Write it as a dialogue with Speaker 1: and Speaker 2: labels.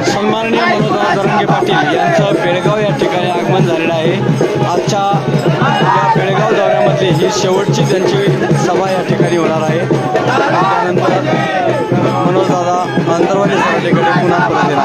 Speaker 1: सन्माननीय मनोज जरांगे पाटील यांचं बेळगाव या ठिकाणी आगमन झालेलं आहे। आजच्या या बेळगाव दौऱ्यामधली ही शेवटची त्यांची सभा या ठिकाणी होणार आहे। त्यानंतर मनोज दादा अंतरवाली सराटीकडे पुन्हा परत